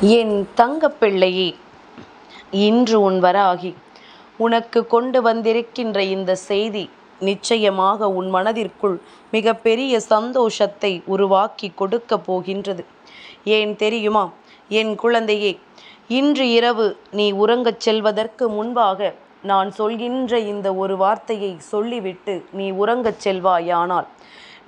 என் தங்கப்பிள்ளையே, இன்று உன் வராகி உனக்கு கொண்டு வந்திருக்கின்ற இந்த செய்தி நிச்சயமாக உன் மனதிற்குள் மிகப்பெரிய சந்தோஷத்தை உருவாக்கி கொடுக்க போகின்றது. ஏன் தெரியுமா என் குழந்தையே? இன்று இரவு நீ உறங்கச் செல்வதற்கு முன்பாக நான் சொல்கின்ற இந்த ஒரு வார்த்தையை சொல்லிவிட்டு நீ உறங்கச் செல்வாயானால்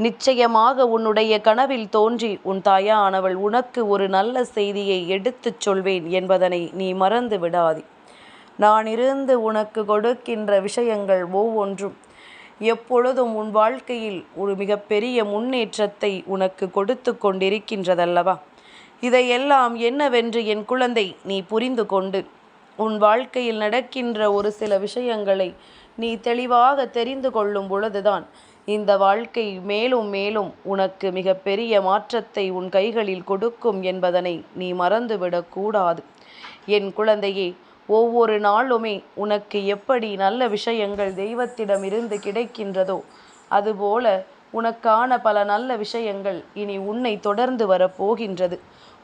நிச்சயமாக உன்னுடைய கனவில் தோன்றி உன் தாயானவள் உனக்கு ஒரு நல்ல செய்தியை எடுத்துச் சொல்வேன் என்பதனை நீ மறந்து விடாதே. நான் இருந்து உனக்கு கொடுக்கின்ற விஷயங்கள் ஒவ்வொன்றும் எப்பொழுதும் உன் வாழ்க்கையில் ஒரு மிகப்பெரிய முன்னேற்றத்தை உனக்கு கொடுத்து கொண்டிருக்கின்றதல்லவா? இதையெல்லாம் என்னவென்று என் குழந்தை நீ புரிந்து கொண்டு உன் வாழ்க்கையில் நடக்கின்ற ஒரு சில விஷயங்களை நீ தெளிவாக தெரிந்து கொள்ளும் பொழுதுதான் இந்த வாழ்க்கை மேலும் மேலும் உனக்கு மிகப்பெரிய மாற்றத்தை உன் கைகளில் கொடுக்கும் என்பதனை நீ மறந்துவிடக்கூடாது. என் குழந்தையே, ஒவ்வொரு நாளுமே உனக்கு எப்படி நல்ல விஷயங்கள் தெய்வத்திடமிருந்து கிடைக்கின்றதோ அதுபோல உனக்கான பல நல்ல விஷயங்கள் இனி உன்னை தொடர்ந்து வரப்போகின்றது.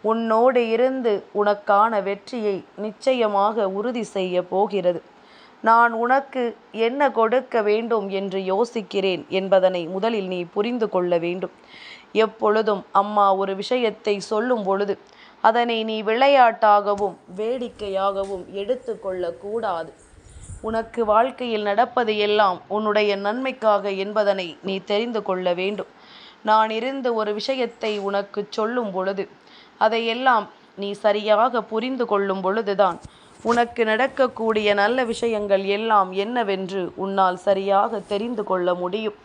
உன்னோடு இருந்து உனக்கான வெற்றியை நிச்சயமாக உறுதி செய்ய போகிறது. நான் உனக்கு என்ன கொடுக்க வேண்டும் என்று யோசிக்கிறேன் என்பதனை முதலில் நீ புரிந்து கொள்ள வேண்டும். எப்பொழுதும் அம்மா ஒரு விஷயத்தை சொல்லும் பொழுது அதனை நீ விளையாட்டாகவும் வேடிக்கையாகவும் எடுத்து கொள்ளக்கூடாது. உனக்கு வாழ்க்கையில் நடப்பது எல்லாம் உன்னுடைய நன்மைக்காக என்பதனை நீ தெரிந்து கொள்ள வேண்டும். நான் இருந்து ஒரு விஷயத்தை உனக்கு சொல்லும் பொழுது அதையெல்லாம் நீ சரியாக புரிந்து கொள்ளும் பொழுதுதான் உனக்கு நடக்கக்கூடிய நல்ல விஷயங்கள் எல்லாம் என்னவென்று உன்னால் சரியாக தெரிந்து கொள்ள முடியும்.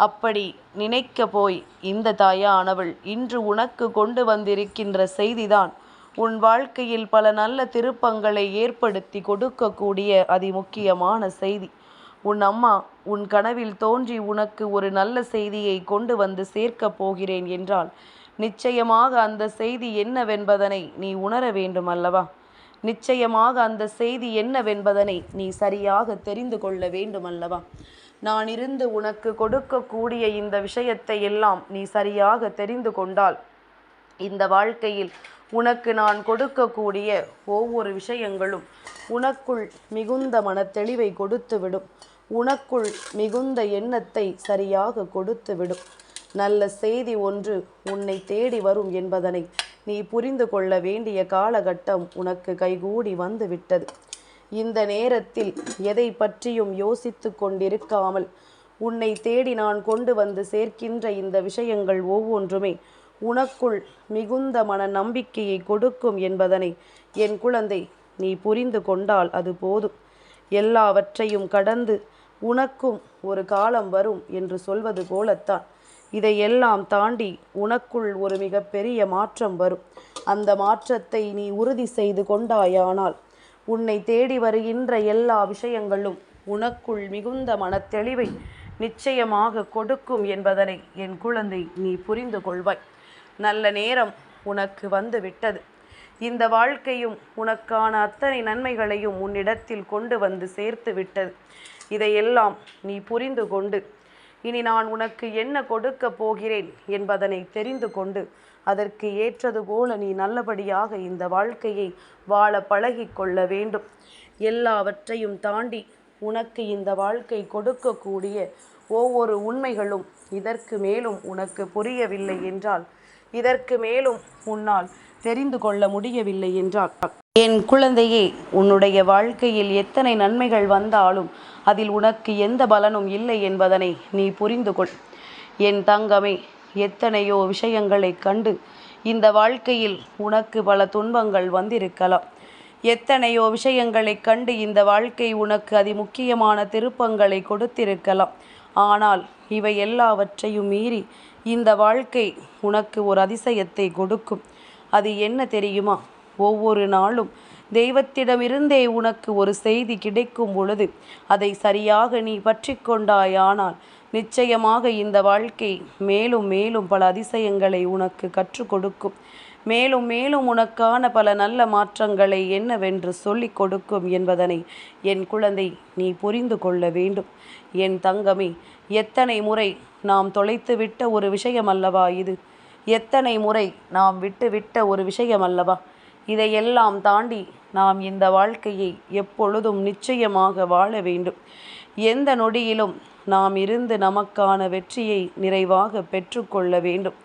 அப்படி நினைக்க போய் இந்த தாயானவள் இன்று உனக்கு கொண்டு வந்திருக்கின்ற செய்திதான் உன் வாழ்க்கையில் பல நல்ல திருப்பங்களை ஏற்படுத்தி கொடுக்கக்கூடிய அதிமுக்கியமான செய்தி. உன் அம்மா உன் கனவில் தோன்றி உனக்கு ஒரு நல்ல செய்தியை கொண்டு வந்து சேர்க்கப் போகிறேன் என்றால் நிச்சயமாக அந்த செய்தி என்னவென்பதனை நீ உணர வேண்டும் அல்லவா? நிச்சயமாக அந்த செய்தி என்னவென்பதனை நீ சரியாக தெரிந்து கொள்ள வேண்டும் அல்லவா? நான் இருந்து உனக்கு கொடுக்கக்கூடிய இந்த விஷயத்தை எல்லாம் நீ சரியாக தெரிந்து கொண்டால் இந்த வாழ்க்கையில் உனக்கு நான் கொடுக்கக்கூடிய ஒவ்வொரு விஷயங்களும் உனக்குள் மிகுந்த மனத்தெளிவை கொடுத்துவிடும். உனக்குள் மிகுந்த எண்ணத்தை சரியாக கொடுத்துவிடும். நல்ல செய்தி ஒன்று உன்னை தேடி வரும் என்பதனை நீ புரிந்து கொள்ள வேண்டிய காலகட்டம் உனக்கு கைகூடி வந்து விட்டது. இந்த நேரத்தில் எதை பற்றியும் யோசித்து கொண்டிருக்காமல் உன்னை தேடி நான் கொண்டு வந்து சேர்க்கின்ற இந்த விஷயங்கள் ஒவ்வொன்றுமே உனக்குள் மிகுந்த மன நம்பிக்கையை கொடுக்கும் என்பதனை என் குழந்தை நீ புரிந்து கொண்டால் அது போதும். எல்லாவற்றையும் கடந்து உனக்கும் ஒரு காலம் வரும் என்று சொல்வது போலத்தான் இதையெல்லாம் தாண்டி உனக்குள் ஒரு மிகப்பெரிய மாற்றம் வரும். அந்த மாற்றத்தை நீ உறுதி செய்து கொண்டாயானால் உன்னை தேடி வருகின்ற எல்லா விஷயங்களும் உனக்குள் மிகுந்த மனத்தெளிவை நிச்சயமாக கொடுக்கும் என்பதனை என் குழந்தை நீ புரிந்து கொள்வாய். நல்ல நேரம் உனக்கு வந்து விட்டது. இந்த வாழ்க்கையும் உனக்கான அத்தனை நன்மைகளையும் உன்னிடத்தில் கொண்டு வந்து சேர்த்து விட்டது. இதையெல்லாம் நீ புரிந்து கொண்டு இனி நான் உனக்கு என்ன கொடுக்க போகிறேன் என்பதனை தெரிந்து கொண்டு அதற்கு ஏற்றது போல நீ நல்லபடியாக இந்த வாழ்க்கையை வாழ பழகி கொள்ள வேண்டும். எல்லாவற்றையும் தாண்டி உனக்கு இந்த வாழ்க்கை கொடுக்கக்கூடிய ஒவ்வொரு உண்மைகளும் இதற்கு மேலும் உனக்கு புரியவில்லை என்றால், இதற்கு மேலும் உன்னால் தெரிந்து கொள்ள முடியவில்லை என்றால், என் குழந்தையே, உன்னுடைய வாழ்க்கையில் எத்தனை நன்மைகள் வந்தாலும் அதில் உனக்கு எந்த பலனும் இல்லை என்பதனை நீ புரிந்து கொள். என் தங்கமே, எத்தனையோ விஷயங்களை கண்டு இந்த வாழ்க்கையில் உனக்கு பல துன்பங்கள் வந்திருக்கலாம். எத்தனையோ விஷயங்களை கண்டு இந்த வாழ்க்கை உனக்கு அதிமுக்கியமான திருப்பங்களை கொடுத்திருக்கலாம். ஆனால் இவை எல்லாவற்றையும் மீறி இந்த வாழ்க்கை உனக்கு ஒரு அதிசயத்தை கொடுக்கும். அது என்ன தெரியுமா? ஒவ்வொரு நாளும் தெய்வத்திடமிருந்தே உனக்கு ஒரு செய்தி கிடைக்கும் பொழுது அதை சரியாக நீ பற்றி கொண்டாயானால் நிச்சயமாக இந்த வாழ்க்கை மேலும் மேலும் பல அதிசயங்களை உனக்கு கற்றுக் கொடுக்கும். மேலும் மேலும் உனக்கான பல நல்ல மாற்றங்களை என்னவென்று சொல்லிக் கொடுக்கும் என்பதனை என் குழந்தை நீ புரிந்து கொள்ள வேண்டும். என் தங்கமே, எத்தனை முறை நாம் தொலைத்துவிட்ட ஒரு விஷயம் அல்லவா இது? எத்தனை முறை நாம் விட்டுவிட்ட ஒரு விஷயம் அல்லவா? இதையெல்லாம் தாண்டி நாம் இந்த வாழ்க்கையை எப்பொழுதும் நிச்சயமாக வாழ வேண்டும். எந்த நொடியிலும் நாம் இருந்து நமக்கான வெற்றியை நிறைவாக பெற்றுக்கொள்ள வேண்டும்.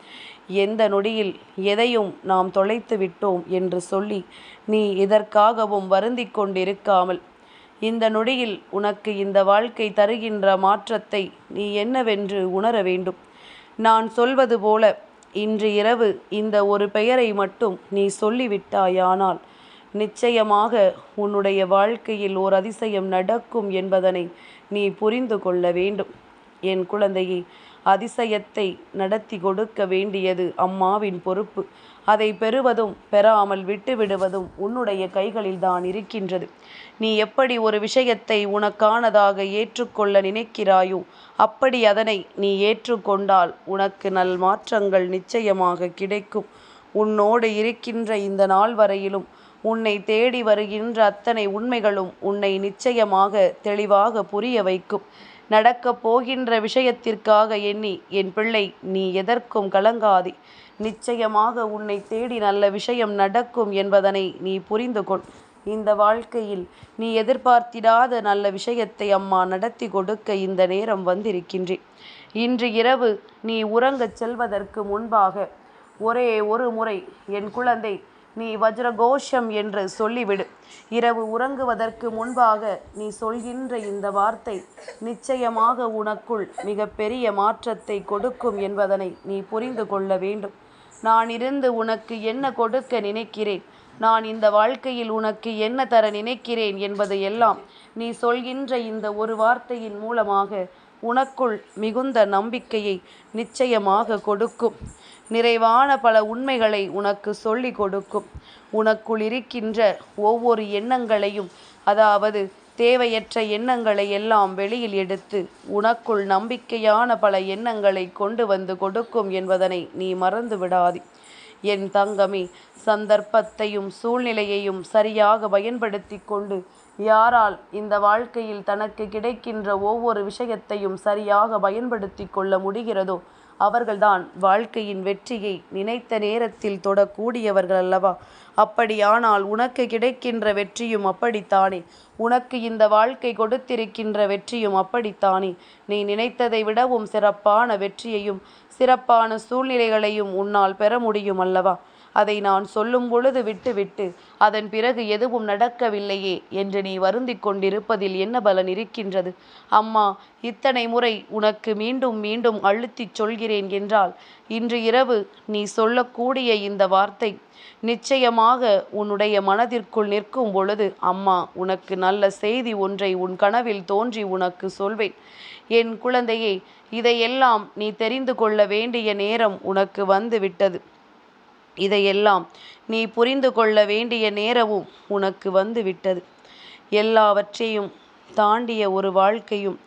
எந்த நொடியில் எதையும் நாம் தொலைத்து விட்டோம் என்று சொல்லி நீ இதற்காகவும் வருந்திக் கொண்டிருக்காமல், இந்த நொடியில் உனக்கு இந்த வாழ்க்கை தருகின்ற மாற்றத்தை நீ என்னவென்று உணர வேண்டும். நான் சொல்வது போல இன்று இரவு இந்த ஒரு பெயரை மட்டும் நீ சொல்லிவிட்டாயானால் நிச்சயமாக உன்னுடைய வாழ்க்கையில் ஓர் அதிசயம் நடக்கும் என்பதனை நீ புரிந்து கொள்ள வேண்டும். என் குழந்தையே, அதிசயத்தை நடத்தி கொடுக்க வேண்டியது அம்மாவின் பொறுப்பு. அதை பெறுவதும் பெறாமல் விட்டுவிடுவதும் உன்னுடைய கைகளில்தான் இருக்கின்றது. நீ எப்படி ஒரு விஷயத்தை உனக்கானதாக ஏற்றுக்கொள்ள நினைக்கிறாயோ அப்படி அதனை நீ ஏற்றுக்கொண்டால் உனக்கு நல் மாற்றங்கள் நிச்சயமாக கிடைக்கும். உன்னோடு இருக்கின்ற இந்த நாள் வரையிலும் உன்னை தேடி வருகின்ற அத்தனை உண்மைகளும் உன்னை நிச்சயமாக தெளிவாக புரிய வைக்கும். நடக்கப் போகின்ற விஷயத்திற்காக எண்ணி என் பிள்ளை நீ எதற்கும் கலங்காதே. நிச்சயமாக உன்னை தேடி நல்ல விஷயம் நடக்கும் என்பதனை நீ புரிந்து கொள். இந்த வாழ்க்கையில் நீ எதிர்பார்த்திடாத நல்ல விஷயத்தை அம்மா நடத்தி கொடுக்க இந்த நேரம் வந்திருக்கின்றேன். இன்று இரவு நீ உறங்கச் செல்வதற்கு முன்பாக ஒரே ஒரு முறை என் குழந்தை நீ வஜ்ரகோஷம் என்று சொல்லிவிடு. இரவு உறங்குவதற்கு முன்பாக நீ சொல்கின்ற இந்த வார்த்தை நிச்சயமாக உனக்குள் மிக பெரிய மாற்றத்தை கொடுக்கும் என்பதனை நீ புரிந்து கொள்ள வேண்டும். நான் இருந்து உனக்கு என்ன கொடுக்க நினைக்கிறேன், நான் இந்த வாழ்க்கையில் உனக்கு என்ன தர நினைக்கிறேன் என்பது எல்லாம் நீ சொல்கின்ற இந்த ஒரு வார்த்தையின் மூலமாக உனக்குள் மிகுந்த நம்பிக்கையை நிச்சயமாக கொடுக்கும். நிறைவான பல உண்மைகளை உனக்கு சொல்லி கொடுக்கும். உனக்குள் இருக்கின்ற ஒவ்வொரு எண்ணங்களையும், அதாவது தேவையற்ற எண்ணங்களை எல்லாம் வெளியில் எடுத்து உனக்குள் நம்பிக்கையான பல எண்ணங்களை கொண்டு வந்து கொடுக்கும் என்பதனை நீ மறந்து விடாதே. என் தங்கமே, சந்தர்ப்பத்தையும் சூழ்நிலையையும் சரியாக பயன்படுத்தி கொண்டு யாரால் இந்த வாழ்க்கையில் தனக்கு கிடைக்கின்ற ஒவ்வொரு விஷயத்தையும் சரியாக பயன்படுத்தி கொள்ள முடிகிறதோ அவர்கள்தான் வாழ்க்கையின் வெற்றியை நினைத்த நேரத்தில் தொடக்கூடியவர்கள் அல்லவா? அப்படியானால் உனக்கு கிடைக்கின்ற வெற்றியும் அப்படித்தானே, உனக்கு இந்த வாழ்க்கை கொடுத்திருக்கின்ற வெற்றியும் அப்படித்தானே. நீ நினைத்ததை விடவும் சிறப்பான வெற்றியையும் சிறப்பான சூழ்நிலைகளையும் உன்னால் பெற முடியும் அல்லவா? அதை நான் சொல்லும் பொழுது விட்டுவிட்டு அதன் பிறகு எதுவும் நடக்கவில்லையே என்று நீ வருந்திக் கொண்டிருப்பதில் என்ன பலன் இருக்கின்றது? அம்மா இத்தனை முறை உனக்கு மீண்டும் மீண்டும் அழுத்திச் சொல்கிறேன் என்றால் இன்று இரவு நீ சொல்லக்கூடிய இந்த வார்த்தை நிச்சயமாக உன்னுடைய மனதிற்குள் நிற்கும் பொழுது அம்மா உனக்கு நல்ல செய்தி ஒன்றை உன் கனவில் தோன்றி உனக்கு சொல்வேன். என் குழந்தையே, இதையெல்லாம் நீ தெரிந்து கொள்ள வேண்டிய நேரம் உனக்கு வந்து விட்டது. இதையெல்லாம் நீ புரிந்து கொள்ள வேண்டிய நேரமும் உனக்கு வந்து விட்டது. எல்லாவற்றையும் தாண்டிய ஒரு வாழ்க்கையும்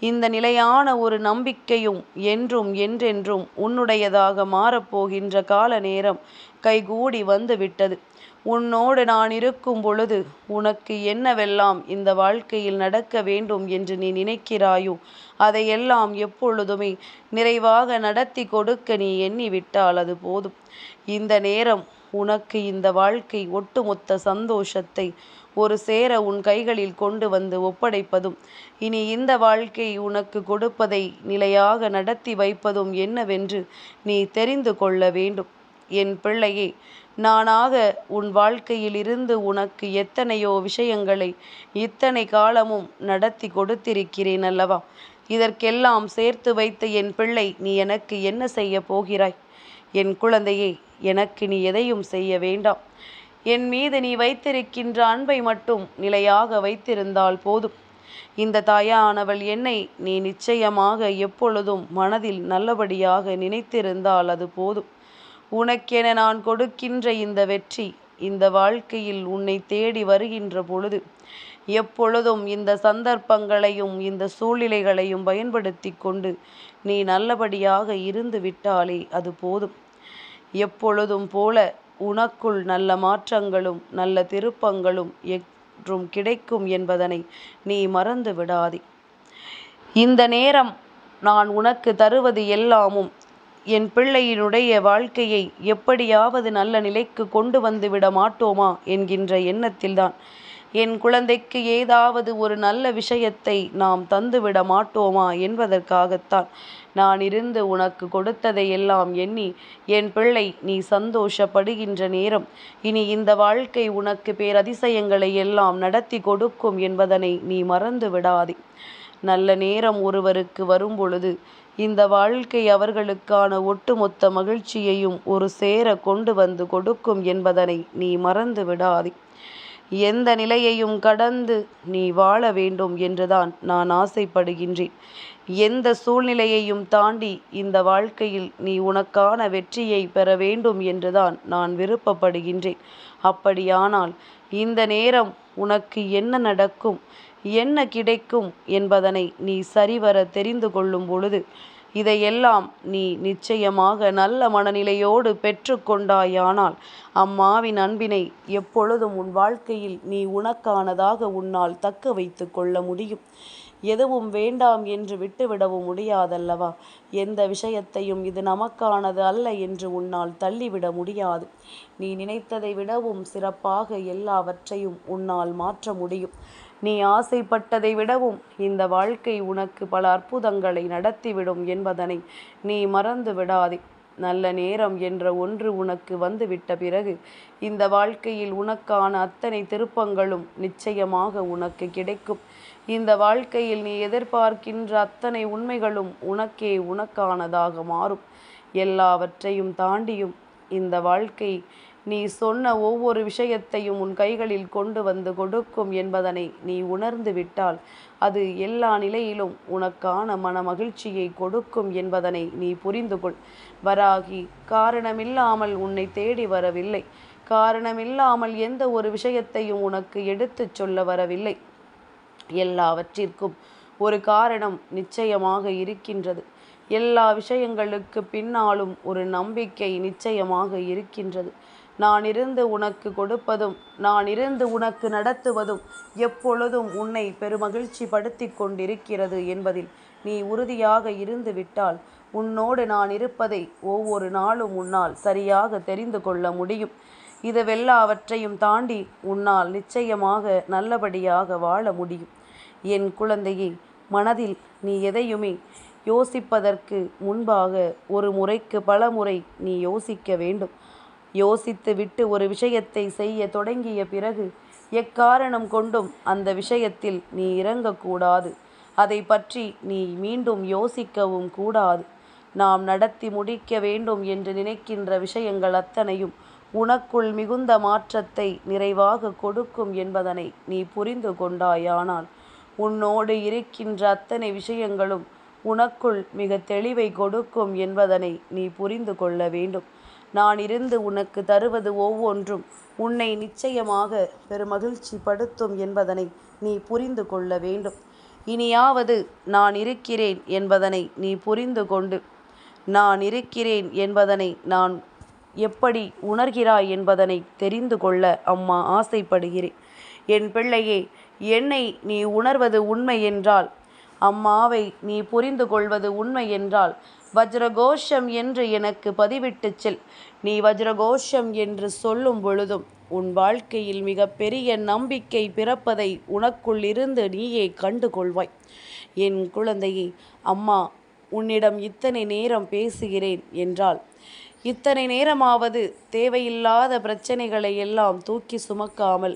இந்த நிலையான ஒரு நம்பிக்கையும் என்றும் என்றென்றும் உன்னுடையதாக மாறப்போகின்ற கால நேரம் கைகூடி வந்து விட்டது. உன்னோடு நான் இருக்கும் பொழுது உனக்கு என்னவெல்லாம் இந்த வாழ்க்கையில் நடக்க வேண்டும் என்று நீ நினைக்கிறாயோ அதையெல்லாம் எப்பொழுதுமே நிறைவாக நடத்தி கொடுக்க நீ எண்ணிவிட்டால் அது போதும். இந்த நேரம் உனக்கு இந்த வாழ்க்கை ஒட்டுமொத்த சந்தோஷத்தை ஒரு சேர உன் கைகளில் கொண்டு வந்து ஒப்படைப்பதும் இனி இந்த வாழ்க்கை உனக்கு கொடுப்பதை நிலையாக நடத்தி வைப்பதும் என்னவென்று நீ தெரிந்து கொள்ள வேண்டும். என் பிள்ளையே, நானாக உன் வாழ்க்கையில் இருந்து உனக்கு எத்தனையோ விஷயங்களை இத்தனை காலமும் நடத்தி கொடுத்திருக்கிறேன் அல்லவா? இதற்கெல்லாம் சேர்த்து வைத்த என் பிள்ளை, நீ எனக்கு என்ன செய்ய போகிறாய்? என் குழந்தையே, எனக்கு நீ எதையும் செய்ய வேண்டாம். என் மீது நீ வைத்திருக்கின்ற அன்பை மட்டும் நிலையாக வைத்திருந்தால் போதும். இந்த தாயானவள் என்னை நீ நிச்சயமாக எப்பொழுதும் மனதில் நல்லபடியாக நினைத்திருந்தால் அது போதும். உனக்கென நான் கொடுக்கின்ற இந்த வெற்றி இந்த வாழ்க்கையில் உன்னை தேடி வருகின்ற பொழுது எப்பொழுதும் இந்த சந்தர்ப்பங்களையும் இந்த சூழ்நிலைகளையும் பயன்படுத்தி கொண்டு நீ நல்லபடியாக இருந்து விட்டாலே அது போதும். எப்பொழுதும் போல உனக்குள் நல்ல மாற்றங்களும் நல்ல திருப்பங்களும் என்றும் கிடைக்கும் என்பதனை நீ மறந்து விடாதே. இந்த நேரம் நான் உனக்கு தருவது எல்லாமும் என் பிள்ளையினுடைய வாழ்க்கையை எப்படியாவது நல்ல நிலைக்கு கொண்டு வந்து விட மாட்டோமா என்கின்ற எண்ணத்தில்தான், என் குழந்தைக்கு ஏதாவது ஒரு நல்ல விஷயத்தை நாம் தந்துவிட மாட்டோமா என்பதற்காகத்தான் நான் இருந்து உனக்கு கொடுத்ததை எல்லாம் எண்ணி, என் பிள்ளை நீ சந்தோஷப்படுகின்ற நேரம் இனி இந்த வாழ்க்கை உனக்கு பேரதிசயங்களை எல்லாம் நடத்தி கொடுக்கும் என்பதனை நீ மறந்து விடாதே. நல்ல நேரம் ஒருவருக்கு வரும்பொழுது இந்த வாழ்க்கை அவர்களுக்கான ஒட்டுமொத்த மகிழ்ச்சியையும் ஒரு சேர கொண்டு வந்து கொடுக்கும் என்பதனை நீ மறந்து விடாதே. எந்த நிலையையும் கடந்து நீ வாழ வேண்டும் என்றுதான் நான் ஆசைப்படுகின்றேன். எந்த சூழ்நிலையையும் தாண்டி இந்த வாழ்க்கையில் நீ உனக்கான வெற்றியை பெற வேண்டும் என்றுதான் நான் விருப்பப்படுகின்றேன். அப்படியானால் இந்த நேரம் உனக்கு என்ன நடக்கும், என்ன கிடைக்கும் என்பதனை நீ சரிவர தெரிந்து கொள்ளும் பொழுது இதையெல்லாம் நீ நிச்சயமாக நல்ல மனநிலையோடு பெற்று கொண்டாயானால் அம்மாவின் அன்பினை எப்பொழுதும் உன் வாழ்க்கையில் நீ உனக்கானதாக உன்னால் தக்க வைத்து கொள்ள முடியும். எதுவும் வேண்டாம் என்று விட்டுவிடவும் முடியாதல்லவா? எந்த விஷயத்தையும் இது நமக்கானது அல்ல என்று உன்னால் தள்ளிவிட முடியாது. நீ நினைத்ததை விடவும் சிறப்பாக எல்லாவற்றையும் உன்னால் மாற்ற முடியும். நீ ஆசைப்பட்டதை விடவும் இந்த வாழ்க்கை உனக்கு பல அற்புதங்களை நடத்திவிடும் என்பதனை நீ மறந்து விடாதே. நல்ல நேரம் என்ற ஒன்று உனக்கு வந்துவிட்ட பிறகு இந்த வாழ்க்கையில் உனக்கான அத்தனை திருப்பங்களும் நிச்சயமாக உனக்கு கிடைக்கும். இந்த வாழ்க்கையில் நீ எதிர்பார்க்கின்ற அத்தனை உண்மைகளும் உனக்கானதாக மாறும். எல்லாவற்றையும் தாண்டியும் இந்த வாழ்க்கை நீ சொன்ன ஒவ்வொரு விஷயத்தையும் உன் கைகளில் கொண்டு வந்து கொடுக்கும் என்பதனை நீ உணர்ந்து விட்டால் அது எல்லா நிலையிலும் உனக்கான மன மகிழ்ச்சியை கொடுக்கும் என்பதனை நீ புரிந்து கொள். வராகி காரணமில்லாமல் உன்னை தேடி வரவில்லை. காரணமில்லாமல் எந்த ஒரு விஷயத்தையும் உனக்கு எடுத்துச் சொல்ல வரவில்லை. எல்லாவற்றிற்கும் ஒரு காரணம் நிச்சயமாக இருக்கின்றது. எல்லா விஷயங்களுக்கு பின்னாலும் ஒரு நம்பிக்கை நிச்சயமாக இருக்கின்றது. நான் இருந்து உனக்கு கொடுப்பதும் நான் இருந்து உனக்கு நடத்துவதும் எப்பொழுதும் உன்னை பெருமகிழ்ச்சி படுத்தி கொண்டிருக்கிறது என்பதில் நீ உறுதியாக இருந்து விட்டால் உன்னோடு நான் இருப்பதை ஒவ்வொரு நாளும் உன்னால் சரியாக தெரிந்து கொள்ள முடியும். இதுவெல்லாவற்றையும் தாண்டி உன்னால் நிச்சயமாக நல்லபடியாக வாழ முடியும். என் குழந்தையே, மனதில் நீ எதையுமே யோசிப்பதற்கு முன்பாக ஒரு முறைக்கு பல முறை நீ யோசிக்க வேண்டும். யோசித்து விட்டு ஒரு விஷயத்தை செய்ய தொடங்கிய பிறகு எக்காரணம் கொண்டும் அந்த விஷயத்தில் நீ இறங்கக்கூடாது. அதை பற்றி நீ மீண்டும் யோசிக்கவும் கூடாது. நாம் நடத்தி முடிக்க வேண்டும் என்று நினைக்கின்ற விஷயங்கள் அத்தனையும் உனக்குள் மிகுந்த மாற்றத்தை நிறைவாக கொடுக்கும் என்பதனை நீ புரிந்து கொண்டாயானால் உன்னோடு இருக்கின்ற அத்தனை விஷயங்களும் உனக்குள் மிக தெளிவை கொடுக்கும் என்பதனை நீ புரிந்து கொள்ள வேண்டும். நான் இருந்து உனக்கு தருவது ஒவ்வொன்றும் உன்னை நிச்சயமாக பெருமகிழ்ச்சி படுத்தும் என்பதனை நீ புரிந்து கொள்ள வேண்டும். இனியாவது நான் இருக்கிறேன் என்பதனை நீ புரிந்து கொண்டு, நான் இருக்கிறேன் என்பதனை நான் எப்படி உணர்கிறாய் என்பதனை தெரிந்து கொள்ள அம்மா ஆசைப்படுகிறேன். என் பிள்ளையே, என்னை நீ உணர்வது உண்மை என்றால், அம்மாவை நீ புரிந்து கொள்வது உண்மை என்றால் வஜ்ரகோஷம் என்று எனக்கு பதிவிட்டு செல். நீ வஜ்ரகோஷம் என்று சொல்லும் பொழுதும் உன் வாழ்க்கையில் மிக பெரிய நம்பிக்கை பிறப்பதை உனக்குள் இருந்து நீயே கண்டு கொள்வாய். என் குழந்தையே, அம்மா உன்னிடம் இத்தனை நேரம் பேசுகிறேன் என்றால் இத்தனை நேரமாவது தேவையில்லாத பிரச்சனைகளை எல்லாம் தூக்கி சுமக்காமல்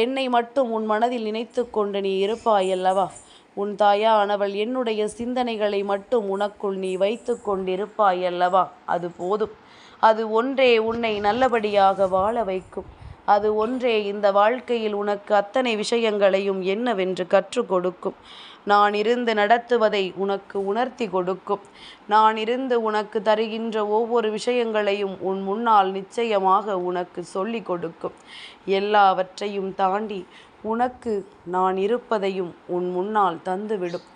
என்னை மட்டும் உன் மனதில் நினைத்து கொண்டு நீ இருப்பாயல்லவா? உன் தாயானவள் என்னுடைய சிந்தனைகளை மட்டும் உனக்குள் நீ வைத்து கொண்டிருப்பாயல்லவா? அது போதும். அது ஒன்றே உன்னை நல்லபடியாக வாழ வைக்கும். அது ஒன்றே இந்த வாழ்க்கையில் உனக்கு அத்தனை விஷயங்களையும் என்னவென்று கற்றுக் கொடுக்கும். நான் இருந்து நடத்துவதை உனக்கு உணர்த்தி கொடுக்கும். நான் இருந்து உனக்கு தருகின்ற ஒவ்வொரு விஷயங்களையும் உன் முன்னால் நிச்சயமாக உனக்கு சொல்லி கொடுக்கும். எல்லாவற்றையும் தாண்டி உனக்கு நான் இருப்பதையும் உன் முன்னால் தந்துவிடும்.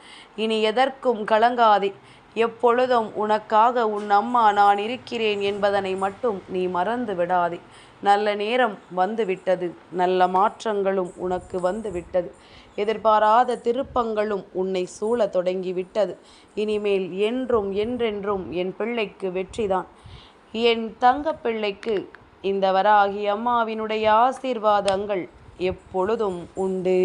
இனி எதற்கும் கலங்காதே. எப்பொழுதும் உனக்காக உன் அம்மா நான் இருக்கிறேன் என்பதனை மட்டும் நீ மறந்து விடாதே. நல்ல நேரம் வந்துவிட்டது. நல்ல மாற்றங்களும் உனக்கு வந்துவிட்டது. எதிர்பாராத திருப்பங்களும் உன்னை சூழ தொடங்கிவிட்டது. இனிமேல் என்றும் என்றென்றும் என் பிள்ளைக்கு வெற்றிதான். என் தங்க பிள்ளைக்கு இந்த வராகி அம்மாவினுடைய ஆசீர்வாதங்கள் எப்பொழுதும் உண்டு.